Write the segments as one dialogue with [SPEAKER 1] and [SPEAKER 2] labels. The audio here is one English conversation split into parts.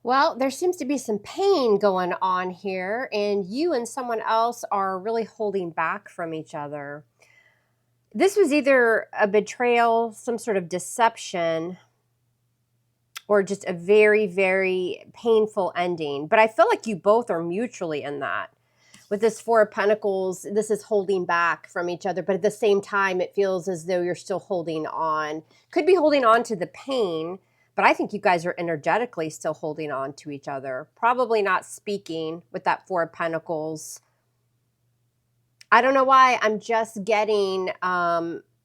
[SPEAKER 1] Well, there seems to be some pain going on here, and you and someone else are really holding back from each other. This was either a betrayal, some sort of deception, or just a very, very painful ending. But I feel like you both are mutually in that. With this Four of Pentacles, this is holding back from each other, but at the same time, it feels as though you're still holding on. Could be holding on to the pain, but I think you guys are energetically still holding on to each other. Probably not speaking with that Four of Pentacles. I don't know why. I'm just getting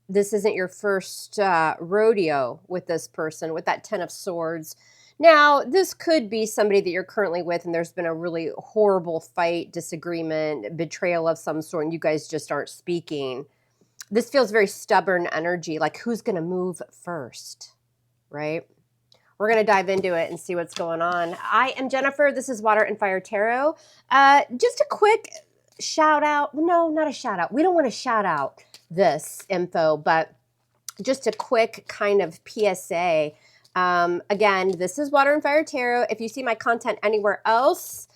[SPEAKER 1] this isn't your first rodeo with this person, with that Ten of Swords. Now, this could be somebody that you're currently with, and there's been a really horrible fight, disagreement, betrayal of some sort, and you guys just aren't speaking. This feels very stubborn energy, like who's going to move first, right? We're going to dive into it and see what's going on. I am Jennifer. This is Water and Fire Tarot. Just a quick shout out. No, not a shout out. We don't want to shout out this info, but just a quick kind of PSA. Again, this is Water and Fire Tarot. If you see my content anywhere else,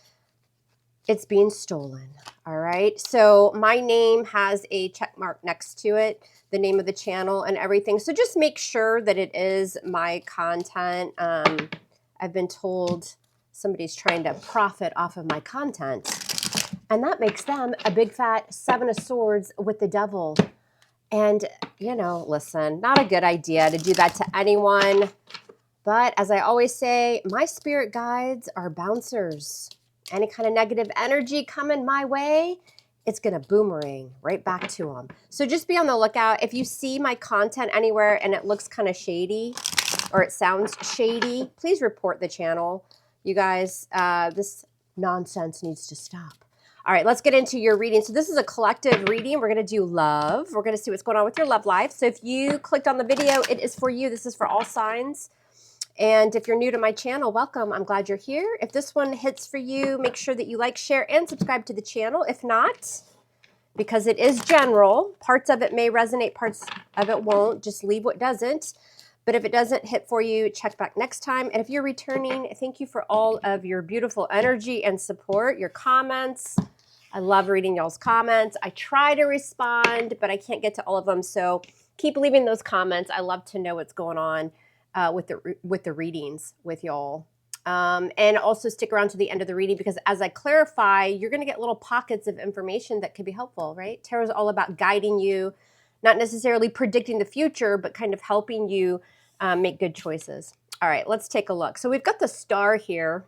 [SPEAKER 1] it's being stolen. All right. So my name has a check mark next to it, the name of the channel and everything. So just make sure that it is my content. I've been told somebody's trying to profit off of my content, and that makes them a big fat Seven of Swords with the devil. And, you know, listen, not a good idea to do that to anyone. But as I always say, my spirit guides are bouncers. Any kind of negative energy coming my way, it's going to boomerang right back to them. So just be on the lookout. If you see my content anywhere and it looks kind of shady or it sounds shady, please report the channel. You guys, this nonsense needs to stop. All right, let's get into your reading. So this is a collective reading. We're going to do love. We're going to see what's going on with your love life. So if you clicked on the video, it is for you. This is for all signs. And if you're new to my channel, welcome. I'm glad you're here. If this one hits for you, make sure that you like, share, and subscribe to the channel. If not, because it is general, parts of it may resonate, parts of it won't. Just leave what doesn't. But if it doesn't hit for you, check back next time. And if you're returning, thank you for all of your beautiful energy and support, your comments. I love reading y'all's comments. I try to respond, but I can't get to all of them. So keep leaving those comments. I love to know what's going on with the readings with y'all. And also stick around to the end of the reading, because as I clarify, you're going to get little pockets of information that could be helpful, right? Tarot is all about guiding you, not necessarily predicting the future, but kind of helping you make good choices. All right, let's take a look. So we've got the Star here.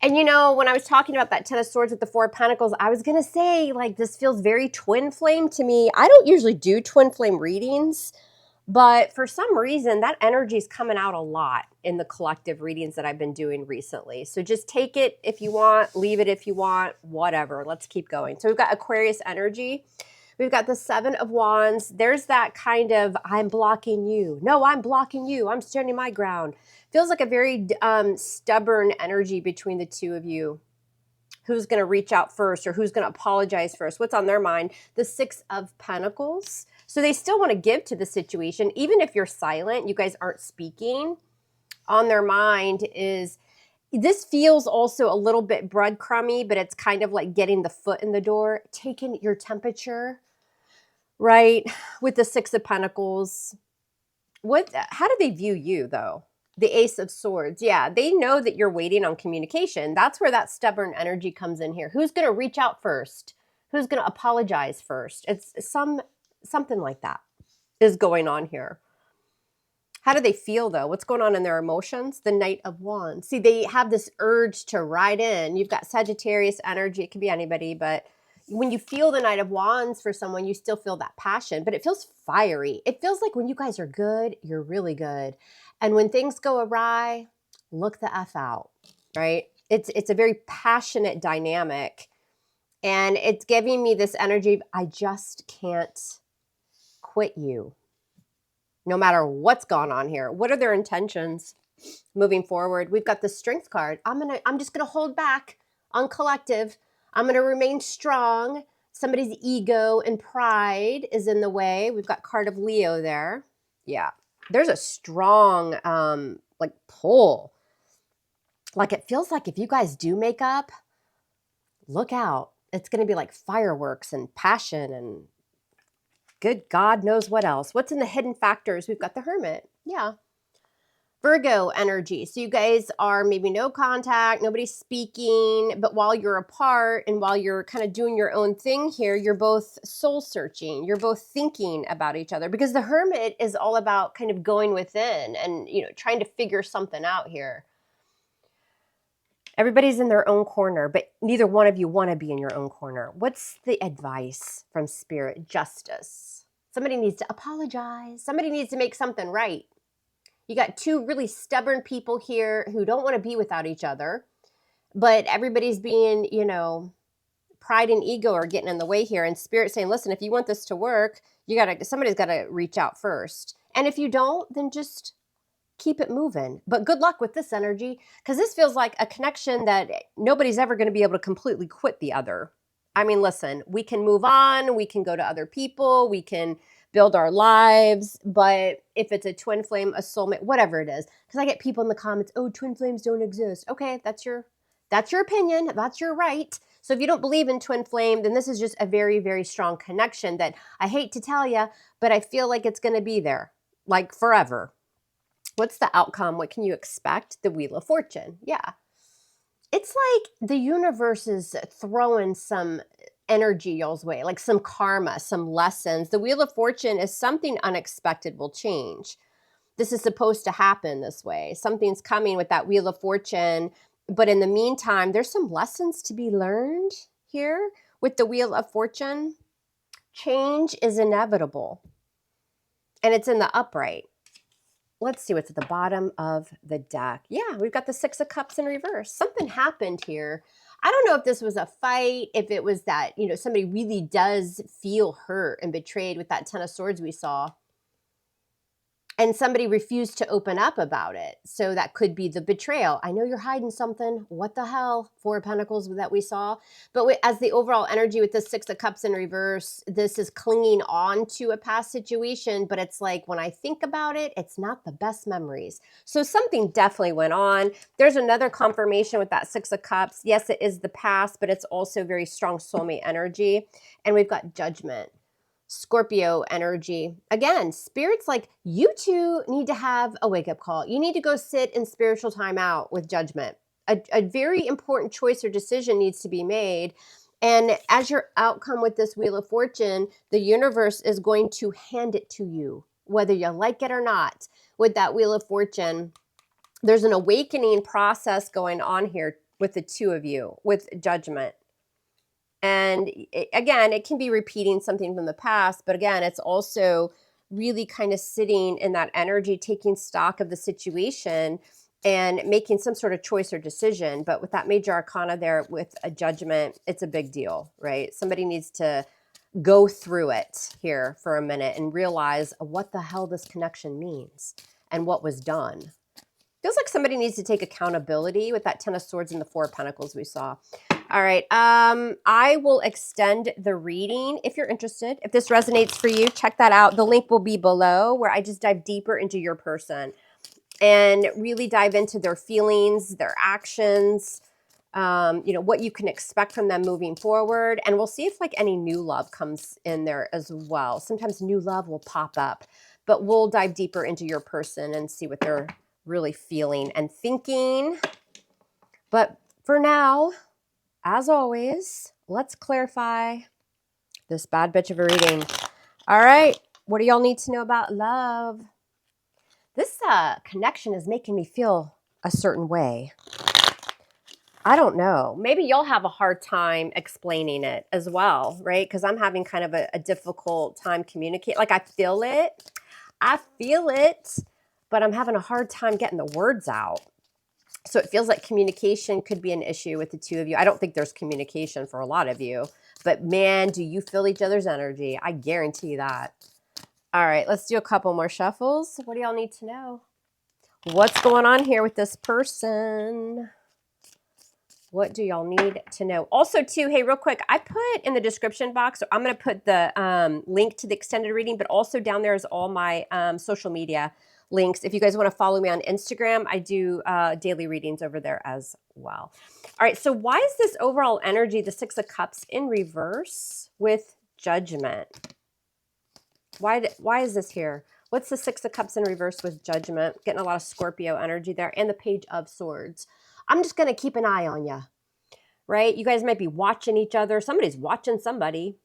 [SPEAKER 1] And you know, when I was talking about that Ten of Swords with the Four of Pentacles, I was going to say, like, this feels very twin flame to me. I don't usually do twin flame readings, but for some reason, that energy is coming out a lot in the collective readings that I've been doing recently. So just take it if you want, leave it if you want, whatever. Let's keep going. So we've got Aquarius energy. We've got the Seven of Wands. There's that kind of, I'm blocking you. No, I'm blocking you. I'm standing my ground. Feels like a very stubborn energy between the two of you. Who's going to reach out first, or who's going to apologize first? What's on their mind? The Six of Pentacles. So they still want to give to the situation. Even if you're silent, you guys aren't speaking. On their mind is, this feels also a little bit breadcrumby, but it's kind of like getting the foot in the door, taking your temperature, right? With the Six of Pentacles. How do they view you, though? The Ace of Swords. Yeah, they know that you're waiting on communication. That's where that stubborn energy comes in here. Who's going to reach out first? Who's going to apologize first? It's something like that is going on here. How do they feel, though? What's going on in their emotions? The Knight of Wands. See, they have this urge to ride in. You've got Sagittarius energy. It could be anybody, but when you feel the Knight of Wands for someone, you still feel that passion, but it feels fiery. It feels like when you guys are good, you're really good. And when things go awry, look the F out, right? It's a very passionate dynamic. And it's giving me this energy of, I just can't quit you. No matter what's gone on here. What are their intentions moving forward? We've got the Strength card. I'm just gonna hold back on collective. I'm going to remain strong. Somebody's ego and pride is in the way. We've got card of Leo there. Yeah. There's a strong like pull. Like it feels like if you guys do make up, look out. It's going to be like fireworks and passion and good God knows what else. What's in the hidden factors? We've got the Hermit. Yeah. Virgo energy. So you guys are maybe no contact, nobody's speaking, but while you're apart and while you're kind of doing your own thing here, you're both soul searching. You're both thinking about each other because the Hermit is all about kind of going within and, trying to figure something out here. Everybody's in their own corner, but neither one of you want to be in your own corner. What's the advice from Spirit? Justice. Somebody needs to apologize. Somebody needs to make something right. You got two really stubborn people here who don't want to be without each other, but everybody's being, pride and ego are getting in the way here. And Spirit saying, listen, if you want this to work, somebody's got to reach out first. And if you don't, then just keep it moving. But good luck with this energy, because this feels like a connection that nobody's ever going to be able to completely quit the other. I mean, listen, we can move on. We can go to other people. We can build our lives. But if it's a twin flame, a soulmate, whatever it is, because I get people in the comments, oh, twin flames don't exist. Okay, that's your opinion. That's your right. So if you don't believe in twin flame, then this is just a very, very strong connection that I hate to tell you, but I feel like it's going to be there like forever. What's the outcome? What can you expect? The Wheel of Fortune. Yeah. It's like the universe is throwing some energy y'all's way, like some karma, some lessons. The Wheel of Fortune is something unexpected will change. This is supposed to happen this way. Something's coming with that Wheel of Fortune. But in the meantime, there's some lessons to be learned here with the Wheel of Fortune. Change is inevitable. And it's in the upright. Let's see what's at the bottom of the deck. Yeah, we've got the Six of Cups in reverse. Something happened here. I don't know if this was a fight, if it was that, somebody really does feel hurt and betrayed with that Ten of Swords we saw. And somebody refused to open up about it. So that could be the betrayal. I know you're hiding something. What the hell? Four of Pentacles that we saw. But as the overall energy with the Six of Cups in reverse, this is clinging on to a past situation. But it's like when I think about it, it's not the best memories. So something definitely went on. There's another confirmation with that Six of Cups. Yes, it is the past, but it's also very strong soulmate energy. And we've got Judgment. Scorpio energy. Again, Spirit's like, you two need to have a wake-up call. You need to go sit in spiritual time out with Judgment. A very important choice or decision needs to be made. And as your outcome with this Wheel of Fortune, the universe is going to hand it to you, whether you like it or not. With that Wheel of Fortune, there's an awakening process going on here with the two of you, with Judgment. And again, it can be repeating something from the past, but again, it's also really kind of sitting in that energy, taking stock of the situation and making some sort of choice or decision. But with that major arcana there with a Judgment, it's a big deal, right? Somebody needs to go through it here for a minute and realize what the hell this connection means and what was done. Feels like somebody needs to take accountability with that Ten of Swords and the Four of Pentacles we saw. All right. I will extend the reading if you're interested. If this resonates for you, check that out. The link will be below where I just dive deeper into your person and really dive into their feelings, their actions, what you can expect from them moving forward. And we'll see if like any new love comes in there as well. Sometimes new love will pop up, but we'll dive deeper into your person and see what they're really feeling and thinking. But for now, as always, let's clarify this bad bitch of a reading. All right, what do y'all need to know about love? This connection is making me feel a certain way. I don't know. Maybe y'all have a hard time explaining it as well, right? Because I'm having kind of a difficult time communicating. Like I feel it, but I'm having a hard time getting the words out. So it feels like communication could be an issue with the two of you. I don't think there's communication for a lot of you, but man, do you feel each other's energy? I guarantee that. All right, let's do a couple more shuffles. What do y'all need to know? What's going on here with this person? What do y'all need to know? Also, too, hey, real quick, I put in the description box, so I'm going to put the link to the extended reading, but also down there is all my social media. links. If you guys want to follow me on Instagram, I do daily readings over there as well. All right, so why is this overall energy, the Six of Cups, in reverse with Judgment? Why is this here? What's the Six of Cups in reverse with Judgment? Getting a lot of Scorpio energy there, and the Page of Swords. I'm just going to keep an eye on you, right? You guys might be watching each other. Somebody's watching somebody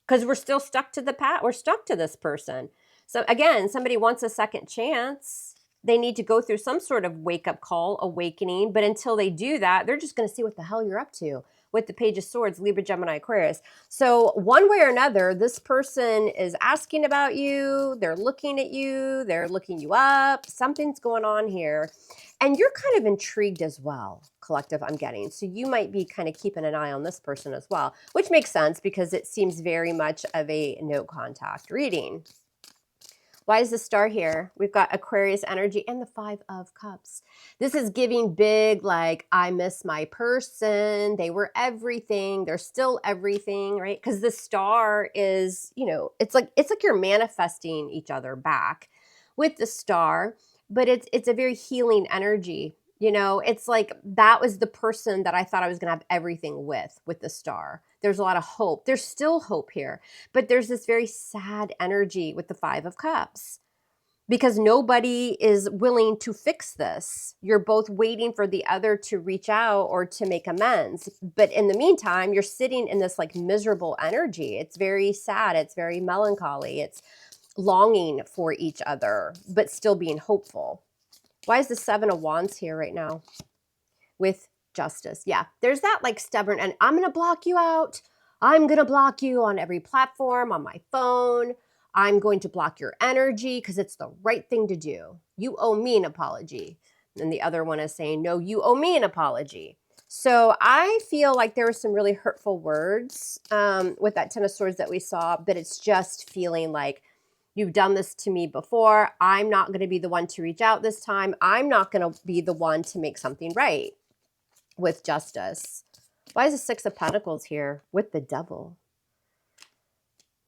[SPEAKER 1] because we're still stuck to the past. We're stuck to this person. So again, somebody wants a second chance. They need to go through some sort of wake-up call, awakening. But until they do that, they're just going to see what the hell you're up to with the Page of Swords, Libra, Gemini, Aquarius. So one way or another, this person is asking about you. They're looking at you. They're looking you up. Something's going on here. And you're kind of intrigued as well, collective, I'm getting. So you might be kind of keeping an eye on this person as well, which makes sense because it seems very much of a no contact reading. Why is the star here? We've got Aquarius energy and the Five of Cups. This is giving big, like, I miss my person. They were everything. They're still everything, right? Because the star is, you know, it's like you're manifesting each other back with the star, but it's a very healing energy. You know, it's like that was the person that I thought I was going to have everything with the star. There's a lot of hope. There's still hope here, but there's this very sad energy with the Five of Cups because nobody is willing to fix this. You're both waiting for the other to reach out or to make amends. But in the meantime, you're sitting in this like miserable energy. It's very sad. It's very melancholy. It's longing for each other, but still being hopeful. Why is the Seven of Wands here right now with Justice? Yeah, there's that like stubborn, and I'm going to block you out. I'm going to block you on every platform, on my phone. I'm going to block your energy because it's the right thing to do. You owe me an apology. And the other one is saying, no, you owe me an apology. So I feel like there were some really hurtful words with that Ten of Swords that we saw, but it's just feeling like, you've done this to me before. I'm not going to be the one to reach out this time. I'm not going to be the one to make something right with Justice. Why is the Six of Pentacles here with the Devil?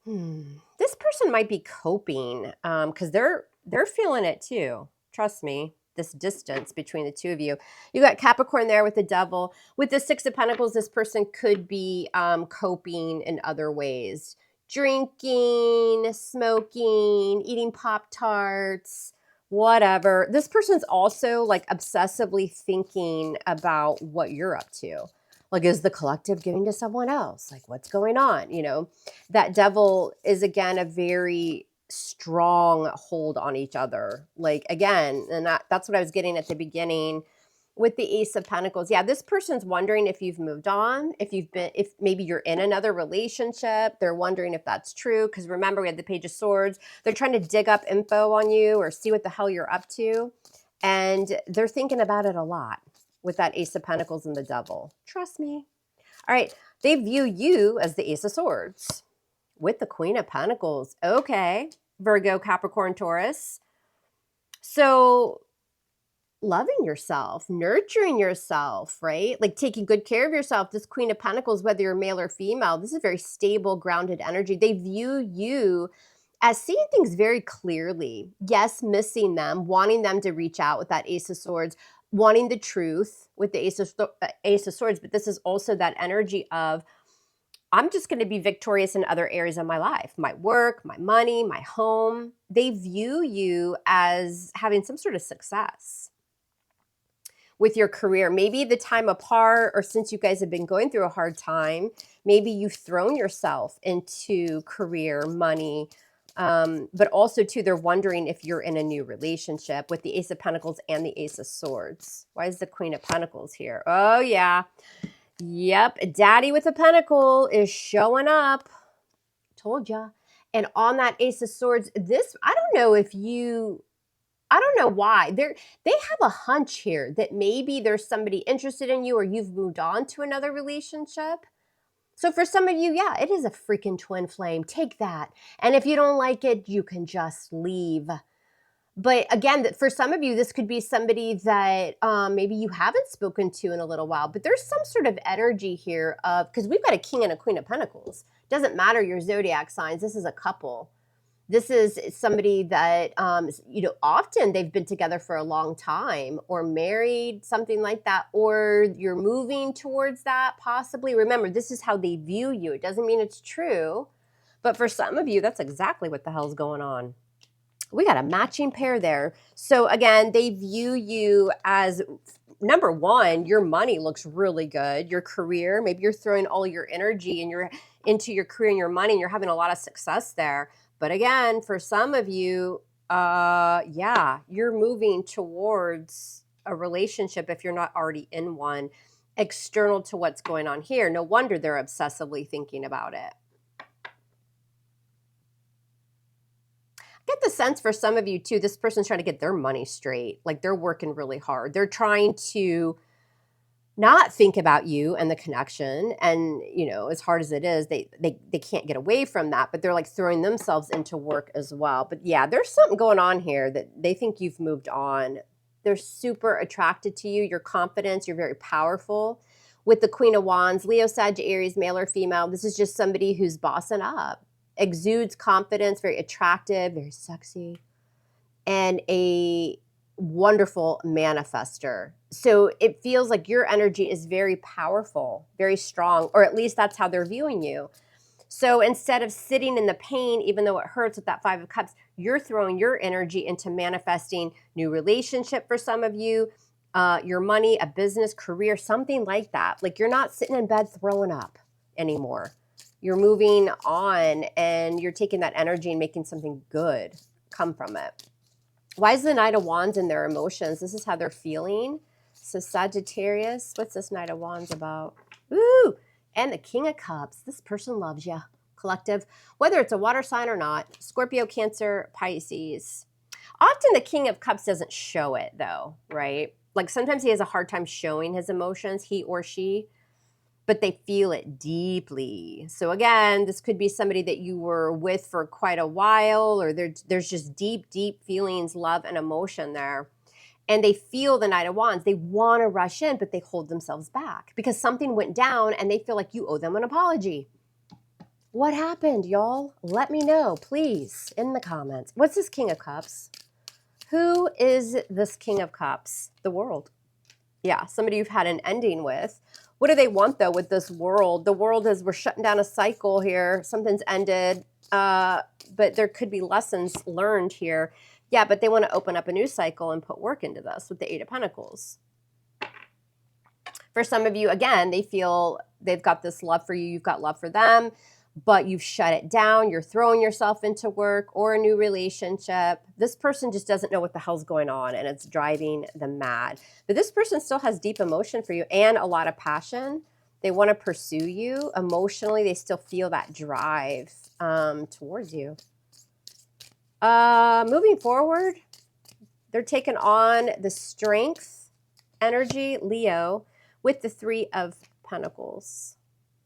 [SPEAKER 1] This person might be coping because they're feeling it too. Trust me, this distance between the two of you. You got Capricorn there with the Devil. With the Six of Pentacles, this person could be coping in other ways. Drinking, smoking, eating Pop-Tarts, whatever. This person's also like obsessively thinking about what you're up to. Like, is the collective giving to someone else? Like, what's going on? You know, that Devil is, again, a very strong hold on each other. Like, again, and that's what I was getting at the beginning with the Ace of Pentacles. Yeah, this person's wondering if you've moved on, if maybe you're in another relationship. They're wondering if that's true. Because remember, we had the Page of Swords. They're trying to dig up info on you or see what the hell you're up to. And they're thinking about it a lot with that Ace of Pentacles and the Devil. Trust me. All right. They view you as the Ace of Swords with the Queen of Pentacles. Okay. Virgo, Capricorn, Taurus. So loving yourself, nurturing yourself, right? Like taking good care of yourself. This Queen of Pentacles, whether you're male or female, this is very stable, grounded energy. They view you as seeing things very clearly. Yes, missing them, wanting them to reach out with that Ace of Swords, wanting the truth with the Ace of Swords. But this is also that energy of, I'm just going to be victorious in other areas of my life, my work, my money, my home. They view you as having some sort of success with your career. Maybe the time apart, or since you guys have been going through a hard time, maybe you've thrown yourself into career, money, but also too, they're wondering if you're in a new relationship with the Ace of Pentacles and the Ace of Swords. Why is the Queen of Pentacles here? Oh yeah. Yep. Daddy with a pentacle is showing up. Told ya. And on that Ace of Swords, this, I don't know why. They have a hunch here that maybe there's somebody interested in you or you've moved on to another relationship. So for some of you, yeah, it is a freaking twin flame. Take that. And if you don't like it, you can just leave. But again, for some of you, this could be somebody that maybe you haven't spoken to in a little while. But there's some sort of energy here of, because we've got a King and a Queen of Pentacles. Doesn't matter your zodiac signs. This is a couple. This is somebody that, often they've been together for a long time or married, something like that, or you're moving towards that possibly. Remember, this is how they view you. It doesn't mean it's true, but for some of you, that's exactly what the hell's going on. We got a matching pair there. So again, they view you as, number one, your money looks really good. Your career, maybe you're throwing all your energy and you're into your career and your money and you're having a lot of success there. But again, for some of you, yeah, you're moving towards a relationship if you're not already in one, external to what's going on here. No wonder they're obsessively thinking about it. Get the sense for some of you too, this person's trying to get their money straight. Like they're working really hard. They're trying to not think about you and the connection, and as hard as it is, they can't get away from that, but they're like throwing themselves into work as well. But yeah, there's something going on here that they think you've moved on. They're super attracted to you, your confidence, you're very powerful. With the Queen of Wands, Leo, Sag, Aries, male or female, this is just somebody who's bossing up, exudes confidence, very attractive, very sexy, and a wonderful manifester. So it feels like your energy is very powerful, very strong, or at least that's how they're viewing you. So instead of sitting in the pain, even though it hurts with that Five of Cups, you're throwing your energy into manifesting new relationship for some of you, your money, a business, career, something like that. Like you're not sitting in bed throwing up anymore. You're moving on and you're taking that energy and making something good come from it. Why is the Knight of Wands in their emotions? This is how they're feeling. So Sagittarius, what's this Knight of Wands about? Ooh, and the King of Cups. This person loves you. Collective, whether it's a water sign or not. Scorpio, Cancer, Pisces. Often the King of Cups doesn't show it though, right? Like sometimes he has a hard time showing his emotions, he or she, but they feel it deeply. So again, this could be somebody that you were with for quite a while, or there's just deep, deep feelings, love, and emotion there. And they feel the Knight of Wands. They want to rush in, but they hold themselves back because something went down and they feel like you owe them an apology. What happened, y'all? Let me know, please, in the comments. What's this King of Cups? Who is this King of Cups? The world. Yeah, somebody you've had an ending with. What do they want, though, with this world? The world is, we're shutting down a cycle here. Something's ended, but there could be lessons learned here. Yeah, but they want to open up a new cycle and put work into this with the Eight of Pentacles. For some of you, again, they feel they've got this love for you. You've got love for them, but you've shut it down. You're throwing yourself into work or a new relationship. This person just doesn't know what the hell's going on, and it's driving them mad. But this person still has deep emotion for you and a lot of passion. They want to pursue you emotionally. They still feel that drive towards you. Moving forward, they're taking on the strength energy, Leo, with the Three of Pentacles.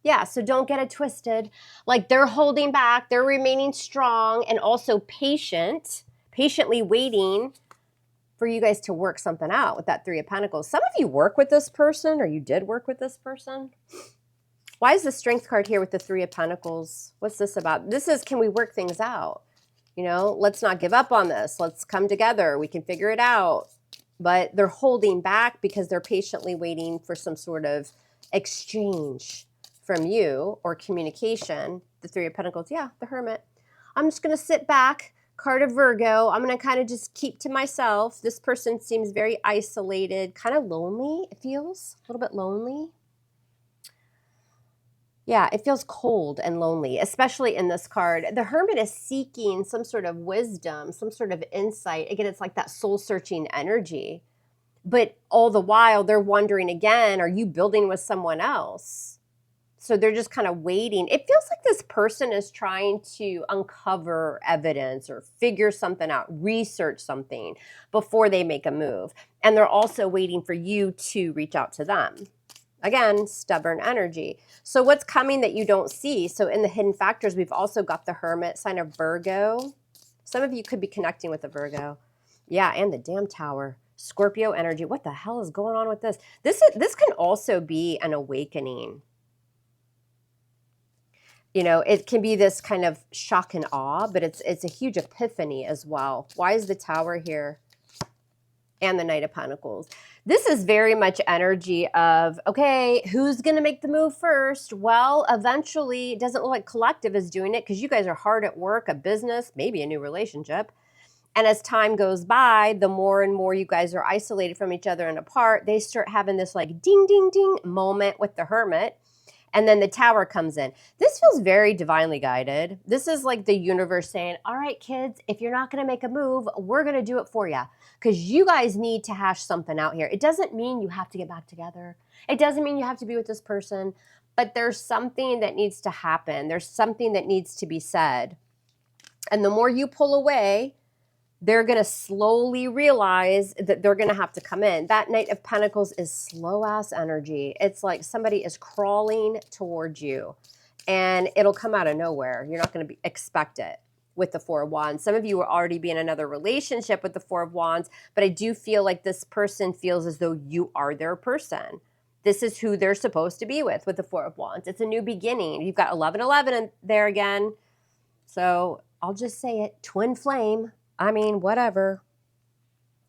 [SPEAKER 1] Yeah, so don't get it twisted. Like they're holding back, they're remaining strong and also patient, patiently waiting for you guys to work something out with that Three of Pentacles. Some of you work with this person, or you did work with this person. Why is the Strength card here with the Three of Pentacles? What's this about? This is, can we work things out? Let's not give up on this. Let's come together. We can figure it out. But they're holding back because they're patiently waiting for some sort of exchange from you or communication. The Three of Pentacles, yeah, the Hermit. I'm just going to sit back, card of Virgo. I'm going to kind of just keep to myself. This person seems very isolated, kind of lonely, it feels. A little bit lonely. Yeah, it feels cold and lonely, especially in this card. The Hermit is seeking some sort of wisdom, some sort of insight. Again, it's like that soul-searching energy. But all the while, they're wondering again, are you building with someone else? So they're just kind of waiting. It feels like this person is trying to uncover evidence or figure something out, research something before they make a move. And they're also waiting for you to reach out to them. Again, stubborn energy. So what's coming that you don't see? So in the hidden factors, we've also got the Hermit, sign of Virgo. Some of you could be connecting with the Virgo. Yeah, and the damn Tower. Scorpio energy. What the hell is going on with this? This can also be an awakening. You know, it can be this kind of shock and awe, but it's a huge epiphany as well. Why is the Tower here? And the Knight of Pentacles. This is very much energy of, okay, who's going to make the move first? Well, eventually, it doesn't look like collective is doing it because you guys are hard at work, a business, maybe a new relationship. And as time goes by, the more and more you guys are isolated from each other and apart, they start having this like ding, ding, ding moment with the Hermit. And then the Tower comes in. This feels very divinely guided. This is like the universe saying, all right, kids, if you're not going to make a move, we're going to do it for you because you guys need to hash something out here. It doesn't mean you have to get back together. It doesn't mean you have to be with this person, but there's something that needs to happen. There's something that needs to be said. And the more you pull away, they're going to slowly realize that they're going to have to come in. That Knight of Pentacles is slow-ass energy. It's like somebody is crawling towards you, and it'll come out of nowhere. You're not going to expect it with the Four of Wands. Some of you will already be in another relationship with the Four of Wands, but I do feel like this person feels as though you are their person. This is who they're supposed to be with the Four of Wands. It's a new beginning. You've got 1111 in there again. So I'll just say it, twin flame. I mean, whatever.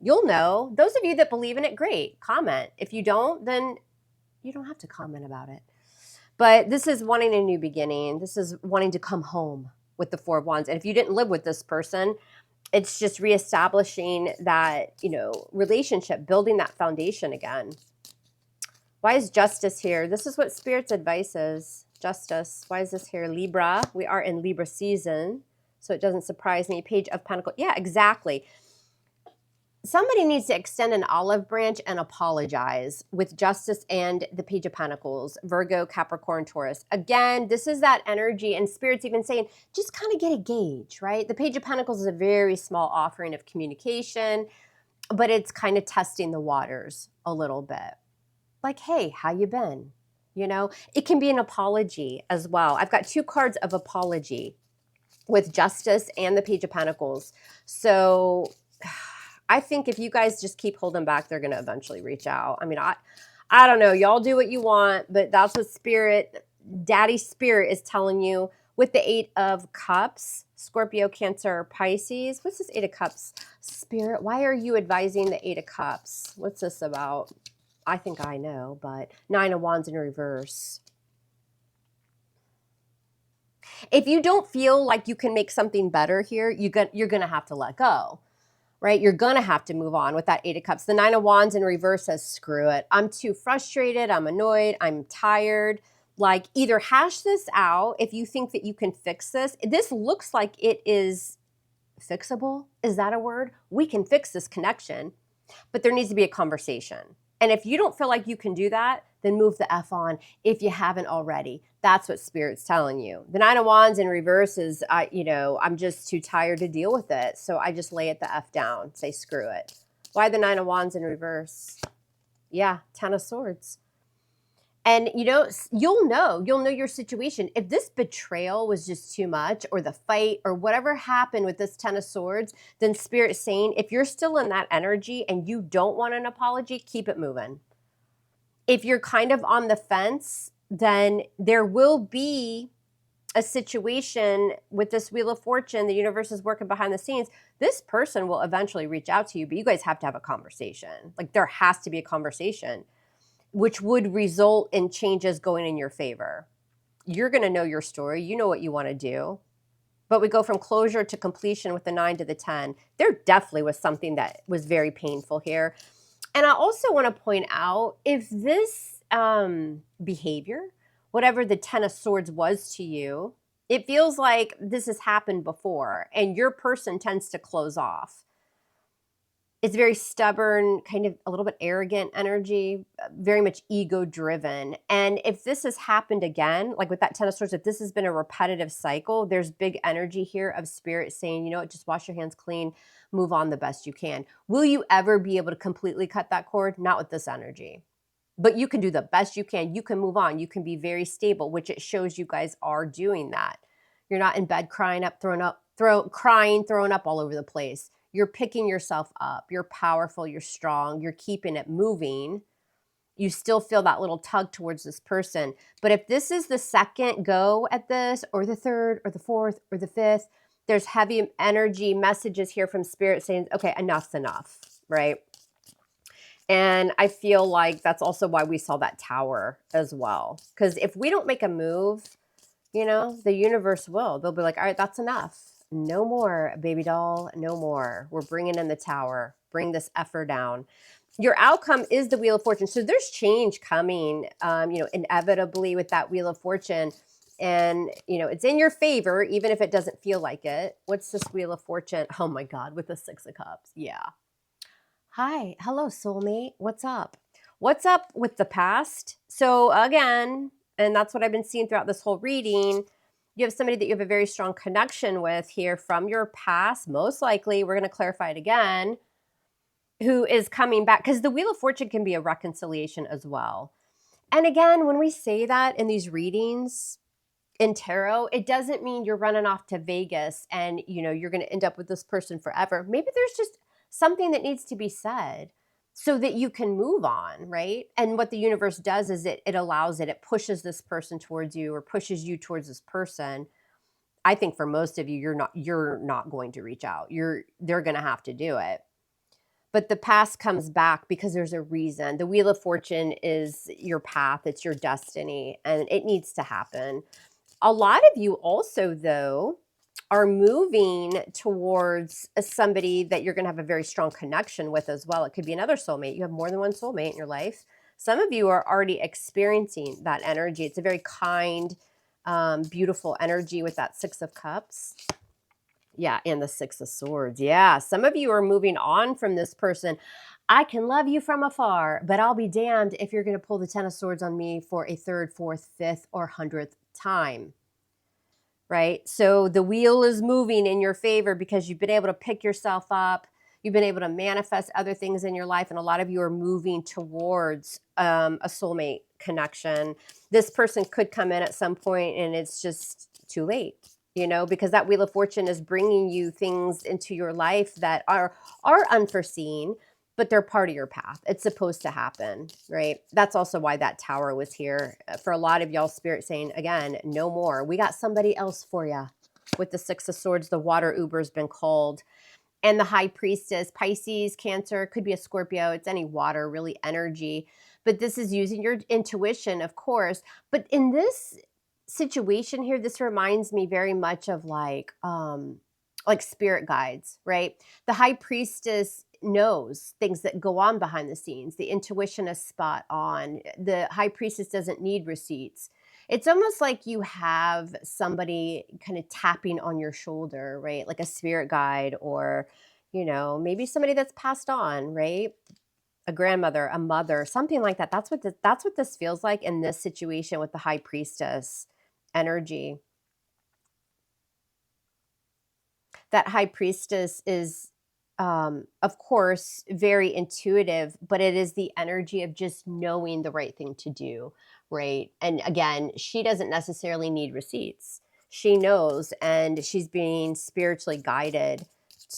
[SPEAKER 1] You'll know. Those of you that believe in it, great. Comment. If you don't, then you don't have to comment about it. But this is wanting a new beginning. This is wanting to come home with the Four of Wands. And if you didn't live with this person, it's just reestablishing that, you know, relationship, building that foundation again. Why is Justice here? This is what Spirit's advice is. Justice. Why is this here? Libra. We are in Libra season. So it doesn't surprise me. Page of Pentacles. Yeah, exactly. Somebody needs to extend an olive branch and apologize with Justice and the Page of Pentacles. Virgo, Capricorn, Taurus. Again, this is that energy, and Spirit's even saying, just kind of get a gauge, right? The Page of Pentacles is a very small offering of communication, but it's kind of testing the waters a little bit. Like, hey, how you been? You know, it can be an apology as well. I've got two cards of apology with Justice and the Page of Pentacles. So I think if you guys just keep holding back, they're going to eventually reach out. I mean, I don't know. Y'all do what you want, but that's what Spirit, Daddy Spirit is telling you with the Eight of Cups, Scorpio, Cancer, Pisces. What's this Eight of Cups? Spirit, why are you advising the Eight of Cups? What's this about? I think I know, but Nine of Wands in reverse. If you don't feel like you can make something better here, you're going to have to let go, right? You're going to have to move on with that Eight of Cups. The Nine of Wands in reverse says, screw it. I'm too frustrated. I'm annoyed. I'm tired. Like, either hash this out if you think that you can fix this. This looks like it is fixable. Is that a word? We can fix this connection, but there needs to be a conversation. And if you don't feel like you can do that, then move the F on if you haven't already. That's what Spirit's telling you. The Nine of Wands in reverse is, I'm just too tired to deal with it. So I just lay it the F down, say screw it. Why the Nine of Wands in reverse? Yeah, Ten of Swords. And you'll know your situation. If this betrayal was just too much, or the fight, or whatever happened with this Ten of Swords, then Spirit's saying, if you're still in that energy and you don't want an apology, keep it moving. If you're kind of on the fence, then there will be a situation with this Wheel of Fortune. The universe is working behind the scenes. This person will eventually reach out to you, but you guys have to have a conversation. Like, there has to be a conversation, which would result in changes going in your favor. You're going to know your story. You know what you want to do. But we go from closure to completion with the 9 to the 10. There definitely was something that was very painful here. And I also want to point out, if this behavior, whatever the Ten of Swords was to you, it feels like this has happened before, and your person tends to close off. It's very stubborn, kind of a little bit arrogant energy, very much ego-driven. And if this has happened again, like with that Ten of Swords, if this has been a repetitive cycle, there's big energy here of Spirit saying, you know what, just wash your hands clean, move on the best you can. Will you ever be able to completely cut that cord? Not with this energy. But you can do the best you can. You can move on. You can be very stable, which it shows you guys are doing that. You're not in bed crying up, throwing up all over the place. You're picking yourself up. You're powerful. You're strong. You're keeping it moving. You still feel that little tug towards this person. But if this is the second go at this, or the third, or the fourth, or the fifth, there's heavy energy messages here from spirit saying, okay, enough's enough, right? And I feel like that's also why we saw that tower as well. Because if we don't make a move, you know, the universe will. They'll be like, all right, that's enough. No more, baby doll, no more. We're bringing in the tower. Bring this effer down. Your outcome is the Wheel of Fortune. So there's change coming, you know, inevitably with that Wheel of Fortune. And, you know, it's in your favor, even if it doesn't feel like it. What's this Wheel of Fortune? Oh my God, with the Six of Cups. Yeah. Hi. Hello, soulmate. What's up? What's up with the past? So again, and that's what I've been seeing throughout this whole reading, you have somebody that you have a very strong connection with here from your past, most likely. We're going to clarify it again, who is coming back, because the Wheel of Fortune can be a reconciliation as well. And again, when we say that in these readings in tarot, it doesn't mean you're running off to Vegas and, you know, you're going to end up with this person forever. Maybe there's just something that needs to be said so that you can move on, right? And what the universe does is it allows it, it pushes this person towards you, or pushes you towards this person. I think for most of you, you're not going to reach out. They're going to have to do it. But the past comes back because there's a reason. The Wheel of Fortune is your path, it's your destiny, and it needs to happen. A lot of you also, though, are moving towards somebody that you're going to have a very strong connection with as well. It could be another soulmate. You have more than one soulmate in your life. Some of you are already experiencing that energy. It's a very kind, beautiful energy with that Six of Cups. Yeah, and the Six of Swords. Yeah, some of you are moving on from this person. I can love you from afar, but I'll be damned if you're going to pull the Ten of Swords on me for a third, fourth, fifth, or 100th time. Right? So the wheel is moving in your favor because you've been able to pick yourself up. You've been able to manifest other things in your life. And a lot of you are moving towards a soulmate connection. This person could come in at some point and it's just too late, you know, because that Wheel of Fortune is bringing you things into your life that are unforeseen, but they're part of your path. It's supposed to happen, right? That's also why that tower was here. For a lot of y'all, Spirit saying, again, no more. We got somebody else for you. With the Six of Swords, the water Uber's been called. And the High Priestess, Pisces, Cancer, could be a Scorpio. It's any water, really energy. But this is using your intuition, of course. But in this situation here, this reminds me very much of like spirit guides, right? The High Priestess knows things that go on behind the scenes. The intuition is spot on. The High Priestess doesn't need receipts. It's almost like you have somebody kind of tapping on your shoulder, right? Like a spirit guide, or, you know, maybe somebody that's passed on, right? A grandmother, a mother, something like that. That's what this feels like in this situation with the High Priestess energy. That High Priestess is, of course, very intuitive, but it is the energy of just knowing the right thing to do, right? And again, she doesn't necessarily need receipts. She knows, and she's being spiritually guided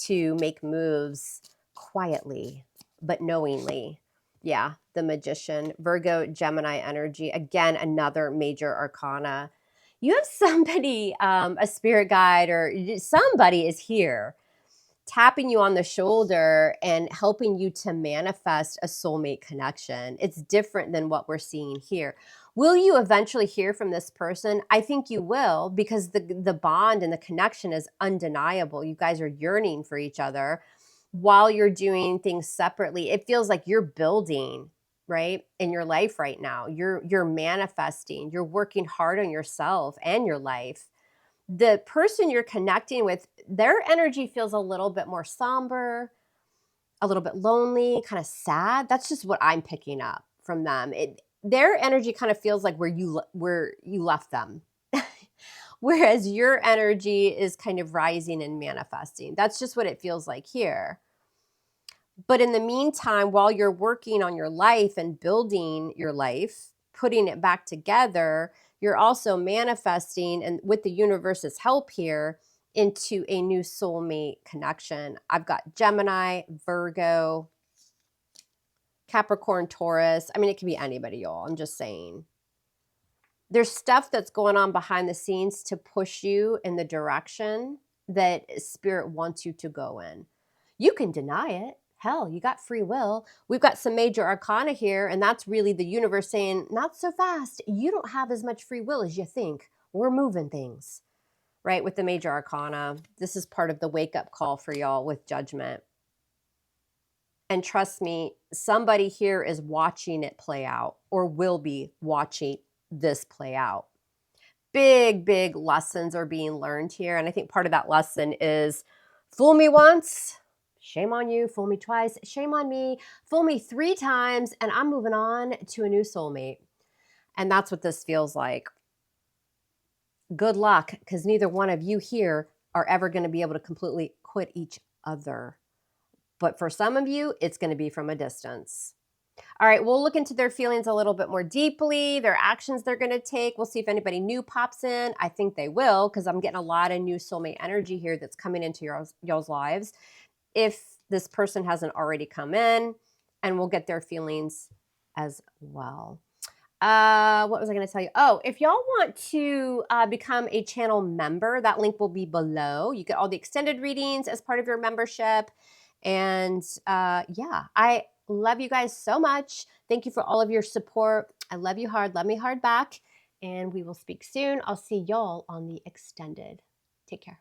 [SPEAKER 1] to make moves quietly, but knowingly. Yeah, the Magician, Virgo, Gemini energy. Again, another major arcana. You have somebody, a spirit guide, or somebody is here tapping you on the shoulder and helping you to manifest a soulmate connection. It's different than what we're seeing here. Will you eventually hear from this person? I think you will, because the bond and the connection is undeniable. You guys are yearning for each other while you're doing things separately. It feels like you're building, right, in your life right now. You're manifesting. You're working hard on yourself and your life. The person you're connecting with, their energy feels a little bit more somber, a little bit lonely, kind of sad. That's just what I'm picking up from them. Their energy kind of feels like where you left them. Whereas your energy is kind of rising and manifesting. That's just what it feels like here. But in the meantime, while you're working on your life and building your life, putting it back together, you're also manifesting, and with the universe's help here, into a new soulmate connection. I've got Gemini, Virgo, Capricorn, Taurus. I mean, it could be anybody, y'all. I'm just saying. There's stuff that's going on behind the scenes to push you in the direction that Spirit wants you to go in. You can deny it. Hell, you got free will. We've got some major arcana here, and that's really the universe saying, not so fast. You don't have as much free will as you think. We're moving things, right? With the major arcana. This is part of the wake-up call for y'all with Judgment. And trust me, somebody here is watching it play out or will be watching this play out. Big, big lessons are being learned here. And I think part of that lesson is fool me once, shame on you. Fool me twice, shame on me. Fool me 3 times, and I'm moving on to a new soulmate. And that's what this feels like. Good luck, because neither one of you here are ever going to be able to completely quit each other. But for some of you, it's going to be from a distance. All right, we'll look into their feelings a little bit more deeply, their actions they're going to take. We'll see if anybody new pops in. I think they will, because I'm getting a lot of new soulmate energy here that's coming into y'all's lives. If this person hasn't already come in, and we'll get their feelings as well. What was I going to tell you? Oh, if y'all want to become a channel member, that link will be below. You get all the extended readings as part of your membership. And yeah, I love you guys so much. Thank you for all of your support. I love you hard. Love me hard back. And we will speak soon. I'll see y'all on the extended. Take care.